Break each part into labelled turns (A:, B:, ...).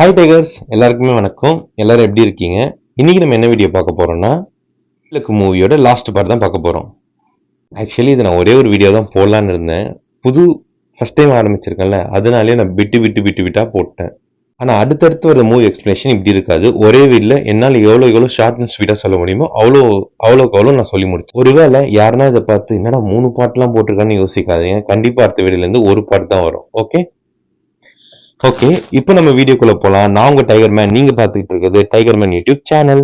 A: Hi tigers, எல்லாருக்குமே வணக்கம். எல்லாரும் எப்படி இருக்கீங்க? இன்னைக்கு நம்ம என்ன வீடியோ பார்க்க போறோம்னா, விளக்கு மூவியோட லாஸ்ட் பார்ட் தான் பார்க்க போறோம். ஆக்சுவலி இது நான் ஒரே ஒரு வீடியோ தான் போடலான்னு இருந்தேன். ஃபர்ஸ்ட் டைம் ஆரம்பிச்சிருக்கேன்ல, அதனாலே நான் விட்டா போட்டேன். ஆனா அடுத்தடுத்து வர மூவி எக்ஸ்பிளேஷன் இப்படி இருக்காது. ஒரே வீடியோல என்னால் எவ்வளோ ஷார்ட் அண்ட் ஸ்வீட்டா சொல்ல முடியுமோ அவ்வளோக்கு நான் சொல்லி முடிச்சேன். ஒருவேளை யாருன்னா இதை பார்த்து என்னடா 3 பாட்டுலாம் போட்டிருக்கான்னு யோசிக்காதீங்க. கண்டிப்பா அடுத்த வீடியோல இருந்து ஒரு பாட்டு தான் வரும். ஓகே, இப்போ நம்ம வீடியோக்குள்ள போலாம். நான் உங்க டைகர் மேன், நீங்க பார்த்துக்கிட்டு இருக்கிறது tiger man YouTube channel.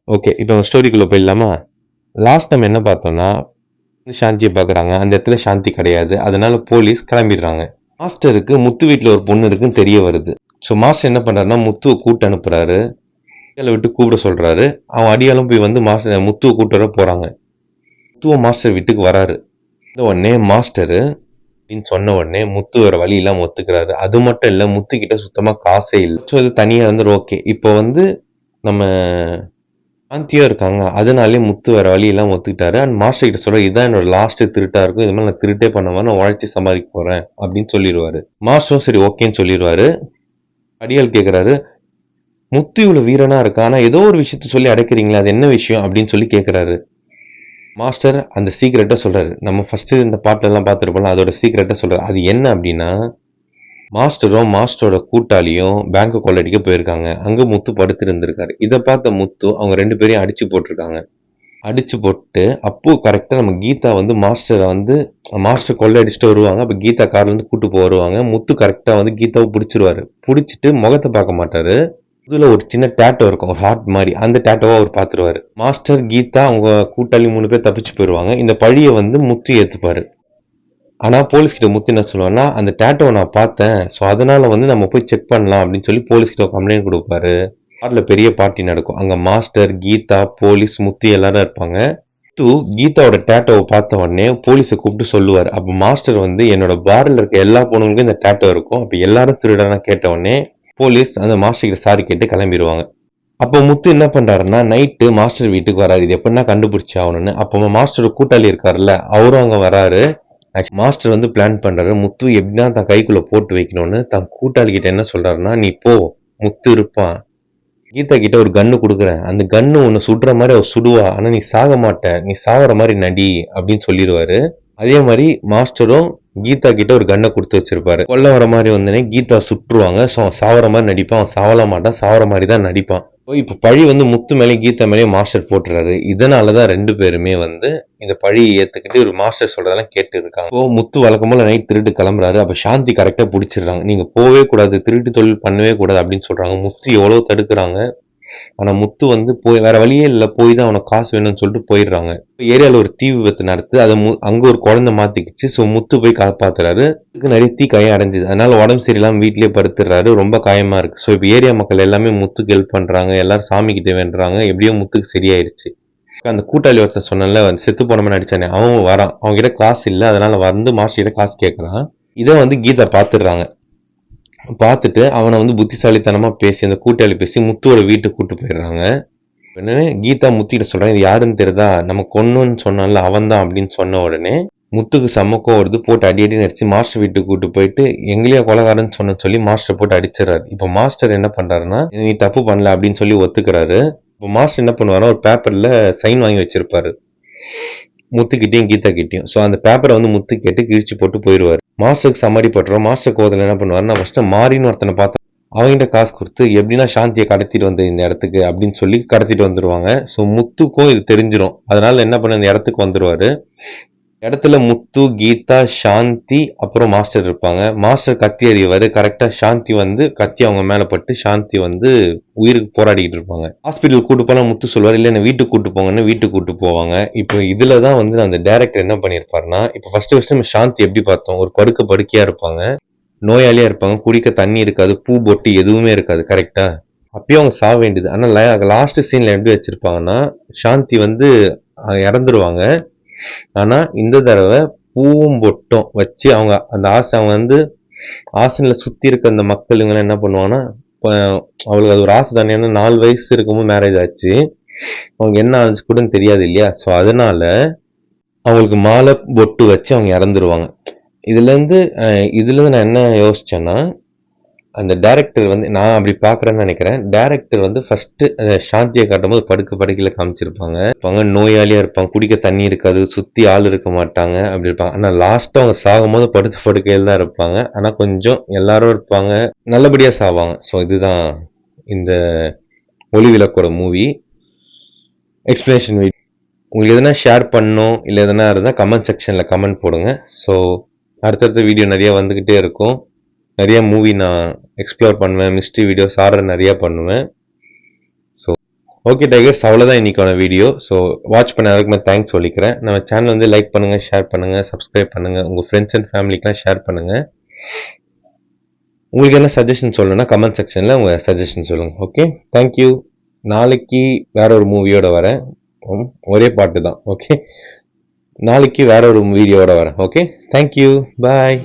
A: Okay, இப்போ ஸ்டோரிக்குள்ள போயிடலாமா? லாஸ்ட் டைம் என்ன பார்த்தோம்னா, சாந்தியை பார்க்குறாங்க. அந்த இடத்துல சாந்தி கிடையாது. அதனால போலீஸ் கிளம்பிடுறாங்க. மாஸ்டருக்கு முத்து வீட்டில் ஒரு பொண்ணு இருக்குன்னு தெரிய வருது. ஸோ மாஸ்டர் என்ன பண்றாருன்னா, முத்துவை கூட்டு அனுப்புறாரு. விட்டு கூப்பிட சொல்றாரு. அவன் அடியாலும் போய் வந்து மாஸ்டர் முத்துவை கூட்டு வர போறாங்க. முத்துவ மாஸ்டர் வீட்டுக்கு வராரு. உடனே மாஸ்டரு அப்படின்னு சொன்ன உடனே முத்து வேற வழி இல்லாம ஒத்துக்கிறாரு. அது மட்டும் இல்ல, முத்து கிட்ட சுத்தமா காசே இல்லை. ஸோ இது தனியா வந்து ஓகே. இப்போ வந்து நம்ம சாந்தியா இருக்காங்க, அதனாலே முத்து வேற வழி இல்லாம ஒத்துக்கிட்டாரு. அண்ட் மாஸ்டர் கிட்ட சொல்ற, இதான் என்னோட லாஸ்ட் திருட்டா இருக்கும், இது மாதிரி நான் திருட்டே பண்ண நான் உழைச்சி சம்பாதிக்க போறேன் அப்படின்னு சொல்லிடுவாரு. மாஸ்டரும் சரி ஓகேன்னு சொல்லிடுவாரு. அடியால் கேட்கிறாரு, முத்து இவ்வளவு வீரனா இருக்கா, ஆனா ஏதோ ஒரு விஷயத்த சொல்லி அடைக்கிறீங்களா, அது என்ன விஷயம் அப்படின்னு சொல்லி கேட்கிறாரு. மாஸ்டர் அந்த சீக்ரெட்டை சொல்றாரு. நம்ம ஃபர்ஸ்ட் இந்த பாட்டுல எல்லாம் பார்த்துருப்போம், அதோட சீக்ரெட்டை சொல்றாரு. அது என்ன அப்படின்னா, மாஸ்டரும் மாஸ்டரோட கூட்டாளியும் பேங்க் கொள்ளடிக்க போயிருக்காங்க. அங்க முத்து படுத்து இருந்திருக்காரு. இதை பார்த்த முத்து அவங்க 2 பேரையும் அடிச்சு போட்டிருக்காங்க. அடிச்சு போட்டு அப்போ கரெக்டா நம்ம கீதா வந்து மாஸ்டர் கொள்ளடிச்சுட்டு வருவாங்க. அப்ப கீதா கார்ல இருந்து கூட்டு வருவாங்க. முத்து கரெக்டா வந்து கீதாவை பிடிச்சிருவாரு. பிடிச்சிட்டு முகத்தை பார்க்க மாட்டாரு. இதுல ஒரு சின்ன டேட்டோ இருக்கும், ஒரு ஹார்ட் மாதிரி. அந்த டேட்டோவை அவர் பார்த்துருவாரு. மாஸ்டர், கீதா, அவங்க கூட்டாளி 3 பேர் தப்பிச்சு போயிருவாங்க. இந்த பழியை வந்து முத்து ஏத்துப்பாரு. ஆனா போலீஸ் கிட்ட முத்து என்ன சொல்லுவாங்கன்னா, அந்த டேட்டோவை நான் பார்த்தேன், ஸோ அதனால வந்து நம்ம போய் செக் பண்ணலாம் அப்படின்னு சொல்லி போலீஸ் கிட்ட கம்ப்ளைண்ட் கொடுப்பாரு. கார்ல பெரிய பார்ட்டி நடக்கும். அங்க மாஸ்டர், கீதா, போலீஸ், முத்து எல்லாரும் இருப்பாங்க. முத்து கீதாவோட டேட்டோவை பார்த்த உடனே போலீஸை கூப்பிட்டு சொல்லுவார். அப்ப மாஸ்டர் வந்து, என்னோட பார்ல இருக்க எல்லா பொண்ணுங்களுக்கும் இந்த டேட்டோ இருக்கும், அப்ப எல்லாரும் திருடனா கேட்ட உடனே போலீஸ் அந்த மாஸ்டர் கிட்ட சாரி கேட்டு கிளம்பிடுவாங்க. அப்போ முத்து என்ன பண்றாருன்னா, நைட்டு மாஸ்டர் வீட்டுக்கு வராரு. இது எப்படின்னா கண்டுபிடிச்சு ஆகணும்னு. அப்போ மாஸ்டர் கூட்டாளி இருக்காருல்ல, அவரும் அங்க வராரு. மாஸ்டர் வந்து பிளான் பண்றாரு, முத்து எப்படின்னா தன் கைக்குள்ள போட்டு வைக்கணும்னு. தன் கூட்டாளி கிட்ட என்ன சொல்றாருன்னா, நீ போ, முத்து இருப்பான், கீதா கிட்ட ஒரு கன்னு கொடுக்குறேன், அந்த கன்னு ஒன்னு சுடுற மாதிரி அவர் சுடுவா, ஆனா நீ சாக மாட்ட, நீ சாவற மாதிரி நடி அப்படின்னு சொல்லிடுவாரு. அதே மாதிரி மாஸ்டரும் கீதா கிட்ட ஒரு கன்னை கொடுத்து வச்சிருப்பாரு. கொல்ல வர மாதிரி வந்தனே கீதா சுட்டுருவாங்க. ஸோ அவன் சாவற மாதிரி நடிப்பான். அவன் சாவல மாட்டான், சாவற மாதிரி தான் நடிப்பான். இப்ப பழி வந்து முத்து மேலே கீதா மேலே மாஸ்டர் போட்டுறாரு. இதனாலதான் 2 பேருமே வந்து இந்த பழியை ஏத்துக்கிட்டு ஒரு மாஸ்டர் சொல்றதெல்லாம் கேட்டு இருக்காங்க. இப்போ முத்து வழக்கம் போல நைட் திருட்டு கிளம்புறாரு. அப்ப சாந்தி கரெக்டா பிடிச்சிடுறாங்க. நீங்க போவே கூடாது, திருட்டு தொழில் பண்ணவே கூடாது அப்படின்னு சொல்றாங்க. முத்து எவ்வளவு தடுக்கிறாங்க. ஆனா முத்து வந்து போய் வேற வழியே இல்ல, போய் தான் அவனுக்கு காசு வேணும்னு சொல்லிட்டு போயிடுறாங்க. ஏரியால ஒரு தீ விபத்து நடத்து, அதை அங்க ஒரு குழந்தை மாத்திக்கிச்சு. ஸோ முத்து போய் காப்பாத்துறாரு. நிறைய தீ காயம் அடைஞ்சுது. அதனால உடம்பு சரியில்லாம வீட்லயே படுத்துறாரு. ரொம்ப காயமா இருக்கு. ஸோ இப்ப ஏரியா மக்கள் எல்லாமே முத்துக்கு ஹெல்ப் பண்றாங்க. எல்லாரும் சாமி கிட்ட வேண்டுறாங்க. எப்படியோ முத்துக்கு சரியாயிருச்சு. அந்த கூட்டாளி ஒருத்தன் சொன்னல, செத்து போனவன் நடிச்சானே, அவன் வரான். அவங்க கிட்ட காசு இல்லை, அதனால வந்து மாஸ்டர் கிட்ட காசு கேட்கறான். இதை வந்து கீதா பாத்துடுறாங்க. பார்த்துட்டு அவனை வந்து புத்திசாலித்தனமா பேசி, அந்த கூட்டாளி பேசி முத்துவோட வீட்டுக்கு கூட்டு போயிடுறாங்க. உடனே கீதா முத்திட்ட சொல்றான், இது யாருன்னு தெரியுதா, நம்ம கொன்னுன்னு சொன்னான்ல அவன் தான் அப்படின்னு சொன்ன உடனே முத்துக்கு சமக்கம் வருது. போட்டு அடி அடிச்சு மாஸ்டர் வீட்டுக்கு கூட்டு போயிட்டு, எங்களையா கொலகாரன்னு சொல்லி மாஸ்டர் போட்டு அடிச்சிடறாரு. இப்ப மாஸ்டர் என்ன பண்றாருன்னா, நீ தப்பு பண்ணல அப்படின்னு சொல்லி ஒத்துக்கிறாரு. இப்போ மாஸ்டர் என்ன பண்ணுவாரோ, ஒரு பேப்பர்ல சைன் வாங்கி வச்சிருப்பாரு முத்துக்கிட்டையும் கீதா கிட்டையும். ஸோ அந்த பேப்பரை வந்து முத்து கேட்டு கிழிச்சு போட்டு போயிடுவாரு. மாஸ்டருக்கு சமாடி பட்டுறோம். மாஸ்டர் கோவத்தில் என்ன பண்ணுவாருன்னா, ஃபர்ஸ்ட் மாறின்னு ஒருத்தனை பார்த்தா அவங்கிட்ட காசு கொடுத்து எப்படின்னா சாந்தியை கடத்திட்டு வந்து இந்த இடத்துக்கு அப்படின்னு சொல்லி கடத்திட்டு வந்துருவாங்க. ஸோ முத்துக்கும் இது தெரிஞ்சிடும். அதனால என்ன பண்ண, இந்த இடத்துக்கு வந்துருவாரு. இடத்துல முத்து, கீதா, சாந்தி அப்புறம் மாஸ்டர் இருப்பாங்க. மாஸ்டர் கத்தி அறிவாரு. கரெக்டா சாந்தி வந்து கத்தி அவங்க மேல பட்டு சாந்தி வந்து உயிருக்கு போராடிக்கிட்டு இருப்பாங்க. ஹாஸ்பிட்டல் கூட்டு போனா முத்து சொல்லுவாரு, இல்ல என்ன வீட்டுக்கு கூட்டு போங்கன்னு வீட்டுக்கு கூட்டு போவாங்க. இப்போ இதுலதான் வந்து அந்த டைரக்டர் என்ன பண்ணிருப்பாருன்னா, இப்போ ஃபர்ஸ்ட் நம்ம சாந்தி எப்படி பார்த்தோம், ஒரு படுக்கையா இருப்பாங்க, நோயாளியா இருப்பாங்க, குடிக்க தண்ணி இருக்காது, பூ பொட்டி எதுவுமே இருக்காது. கரெக்டா அப்பயும் அவங்க சாக வேண்டியது. ஆனா லாஸ்ட் சீன்ல எப்படி வச்சிருப்பாங்கன்னா, சாந்தி வந்து இறந்துருவாங்க. ஆனா இந்த தடவை பூவும் பொட்டும் வச்சு அவங்க அந்த அவங்க வந்து ஆசனில சுத்தி இருக்க அந்த மக்களுங்க என்ன பண்ணுவாங்கன்னா, இப்போ அவளுக்கு அது ஒரு ஆசை தானே. ஏன்னா 4 வயசு இருக்கும்போது மேரேஜ் ஆச்சு. அவங்க என்ன ஆச்சு கூட தெரியாது இல்லையா. ஸோ அதனால அவங்களுக்கு மாலை பொட்டு வச்சு அவங்க இறந்துருவாங்க. இதுலேருந்து நான் என்ன யோசிச்சேன்னா, அந்த டைரக்டர் வந்து நான் அப்படி பார்க்குறேன்னு நினைக்கிறேன். டைரக்டர் வந்து ஃபர்ஸ்ட் சாந்தியை காட்டும்போது படுக்கையில் காமிச்சிருப்பாங்க. நோயாளியாக இருப்பாங்க, குடிக்க தண்ணி இருக்காது, சுற்றி ஆள் இருக்க மாட்டாங்க, அப்படி இருப்பாங்க. ஆனால் லாஸ்ட்டாக அவங்க சாகும்போது படுக்கையில் தான் இருப்பாங்க. ஆனால் கொஞ்சம் எல்லாரும் இருப்பாங்க, நல்லபடியாக சாவாங்க. ஸோ இதுதான் இந்த ஒளி விளக்கோட மூவி எக்ஸ்பிளேஷன் வீடியோ. உங்களுக்கு எதனா ஷேர் பண்ணணும் இல்லை எதனா இருந்தால் கமெண்ட் செக்ஷனில் கமெண்ட் போடுங்க. ஸோ அடுத்தடுத்த வீடியோ நிறைய வந்துக்கிட்டே இருக்கும். நிறைய மூவி நான் எக்ஸ்ப்ளோர் பண்ணுவேன், மிஸ்ட்ரி வீடியோஸ் ஆர்டர் நிறையா பண்ணுவேன். ஸோ ஓகே டைகர்ஸ், அவ்வளோதான் இன்னைக்கான வீடியோ. ஸோ வாட்ச் பண்ண எல்லாருக்குமே தேங்க்ஸ் சொல்லிக்கிறேன். நம்ம சேனல் வந்து லைக் பண்ணுங்கள், ஷேர் பண்ணுங்கள், சப்ஸ்கிரைப் பண்ணுங்கள், உங்கள் ஃப்ரெண்ட்ஸ் அண்ட் ஃபேமிலிக்கெலாம் ஷேர் பண்ணுங்கள். உங்களுக்கு என்ன சஜஷன் சொல்லணும்னா கமெண்ட் செக்ஷனில் உங்கள் சஜஷன் சொல்லுங்கள். Okay, thank you. நாளைக்கு வேற ஒரு மூவியோட வரேன். ஒரே பாட்டு தான். ஓகே, நாளைக்கு வேற ஒரு வீடியோட வரேன். ஓகே, தேங்க்யூ, பாய்.